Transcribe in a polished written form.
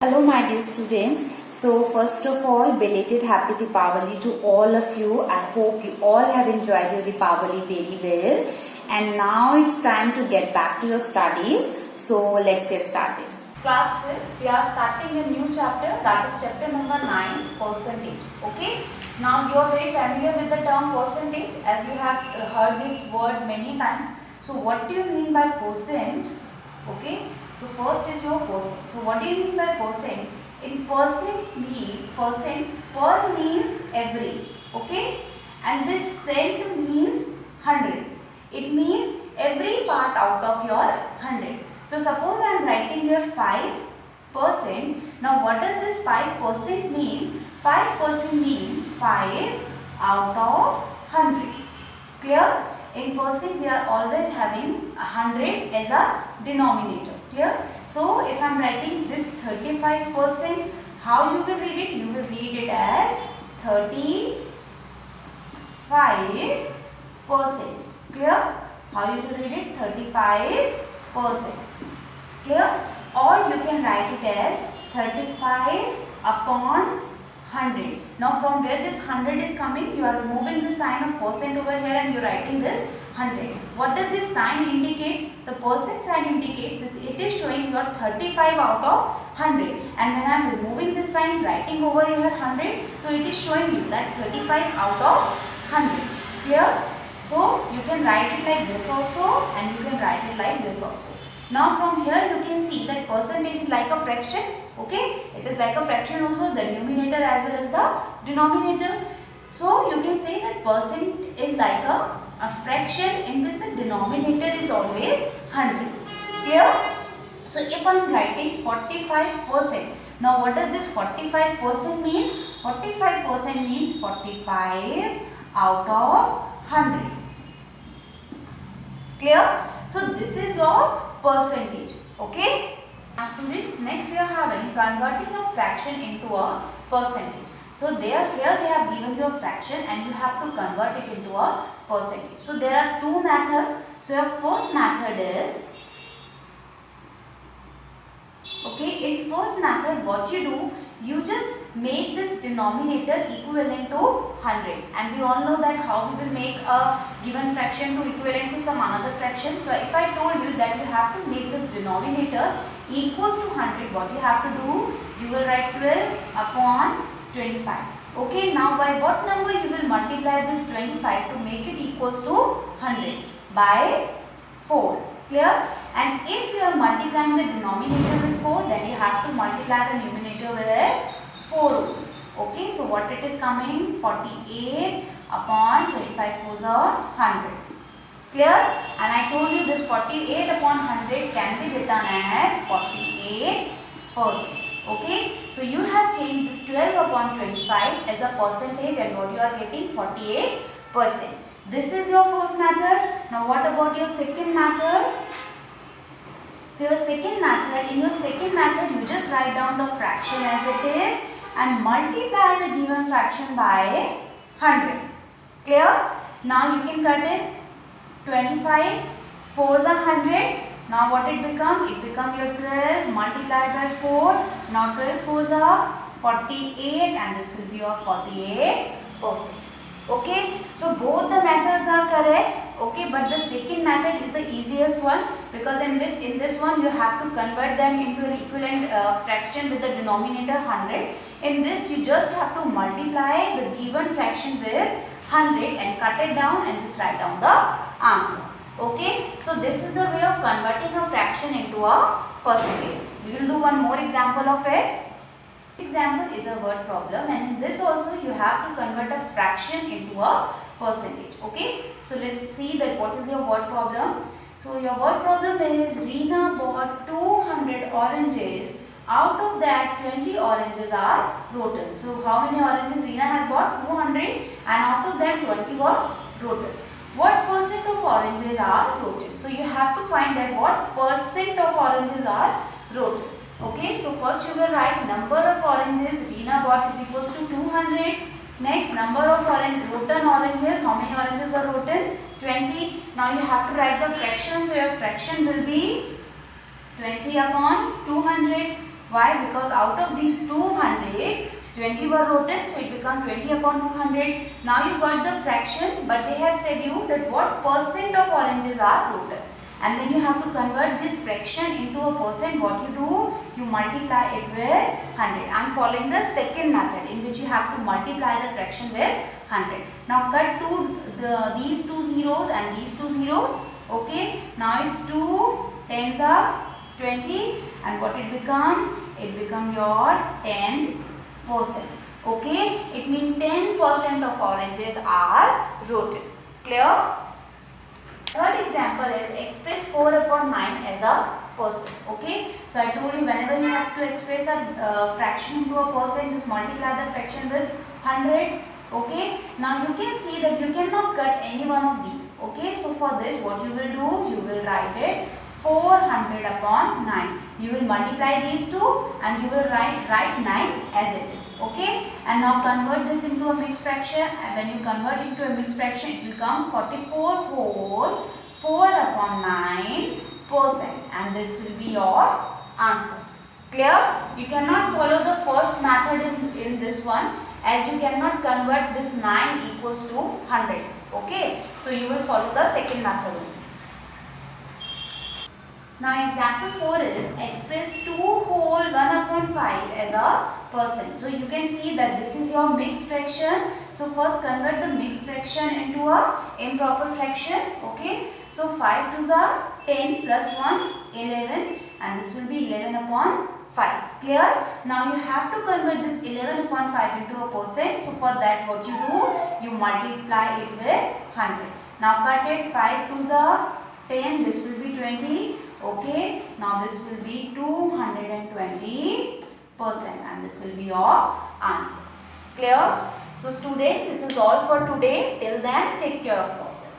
Hello my dear students. So first of all, belated happy Deepavali to all of you. I hope you all have enjoyed your Deepavali very well. And now it's time to get back to your studies. So let's get started. Class 5, we are starting a new chapter, that is chapter number 9, percentage. Okay. Now you are very familiar with the term percentage as you have heard this word many times. So what do you mean by percent? Okay. So first is your percent. So what do you mean by percent? In percent per means every. Okay. And this cent means 100. It means every part out of your 100. So suppose I am writing here 5%. Now what does this 5% mean? 5% means 5 out of 100. Clear? In percent we are always having 100 as a denominator. Clear? So if I am writing this 35%, how you will read it? You will read it as 35%. Clear? How you will read it? 35%. Clear? Or you can write it as 35 upon 100. Now from where this 100 is coming, you are removing the sign of percent over here and you are writing this 100. What does this sign indicate? The percent sign indicates that it is showing your 35 out of 100. And when I am removing this sign, writing over here 100, so it is showing you that 35 out of 100. Clear? So you can write it like this also and you can write it like this also. Now from here you can see that percentage is like a fraction. Okay, it is like a fraction also, the numerator as well as the denominator. So you can say that percent is like a fraction in which the denominator is always 100. Clear? So if I am writing 45%, now what does this 45% means? 45% means 45 out of 100. Clear? So this is your percentage. Okay? Now students, next we are having converting a fraction into a percentage. So here they have given you a fraction and you have to convert it into a percentage. So there are two methods. So your first method is, okay, in first method what you do, you just make this denominator equivalent to 100, and we all know that how we will make a given fraction to equivalent to some another fraction. So if I told you that you have to make this denominator equals to 100, what you have to do, you will write 12 upon 25. Okay, now by what number you will multiply this 25 to make it equals to 100? By 4. Clear? And if you are multiplying the denominator with 4, then you have to multiply the numerator with 4. Okay, so what it is coming? 48 upon 25 4s are 100. Clear? And I told you this 48 upon 100 can be written as 48%. Okay, so you have changed this 12 upon 25 as a percentage and what you are getting 48%. This is your first method. Now what about your second method? So your second method, in your second method you just write down the fraction as it is and multiply the given fraction by 100. Clear? Now you can cut it 25, 4s are 100. Now what it become? It become your 12 multiplied by 4. Now 12 4s are 48 and this will be your 48%. Okay, so both the methods are correct. Okay, but the second method is the easiest one because in this one you have to convert them into an equivalent fraction with the denominator 100. In this you just have to multiply the given fraction with 100 and cut it down and just write down the answer. Okay, so this is the way of converting a fraction into a percentage. We will do one more example of it. Example is a word problem and in this also you have to convert a fraction into a percentage. Okay, so let's see that what is your word problem. So your word problem is Reena bought 200 oranges. Out of that 20 oranges are rotten. So how many oranges Reena had bought? 200 and out of them 20 were rotten. What percent of oranges are rotten? So you have to find that what percent of oranges are rotten. Okay, so first you will write number of oranges Reena bought is equals to 200. Next, number of rotten oranges. How many oranges were rotten? 20. Now you have to write the fraction. So your fraction will be 20 upon 200. Why? Because out of these 200, 20 were rotten, so it becomes 20 upon 200. Now you got the fraction, but they have said you that what percent of oranges are rotten. And when you have to convert this fraction into a percent, what you do? You multiply it with 100. I am following the second method in which you have to multiply the fraction with 100. Now cut these two zeros and these two zeros. Okay. Now it's 2 tens are 20, and what it become? It become your 10%. Okay. It means 10% of oranges are rotten. Clear? Third example is express 4 upon 9 as a percent. Okay. So I told you whenever you have to express a fraction into a percent, just multiply the fraction with 100. Okay. Now you can see that you cannot cut any one of these. Okay. So for this what you will do? You will write it 400 upon 9. You will multiply these two and you will write 9 as it is. Okay. And now convert this into a mixed fraction, and when you convert it into a mixed fraction, it will come 44 whole 4 upon 9%, and this will be your answer. Clear? You cannot follow the first method in this one, as you cannot convert this 9 equals to 100. Okay. So you will follow the second method only. Now example 4 is express 2 whole 1 upon 5 as a percent. So you can see that this is your mixed fraction. So first convert the mixed fraction into a improper fraction. Okay. So 5 2s are 10 plus 1 11, and this will be 11 upon 5. Clear? Now you have to convert this 11 upon 5 into a percent. So for that what you do? You multiply it with 100. Now cut it. 5 2s are 10. This will be 20. Okay, now this will be 220%, and this will be your answer. Clear? So student, this is all for today. Till then, take care of yourself.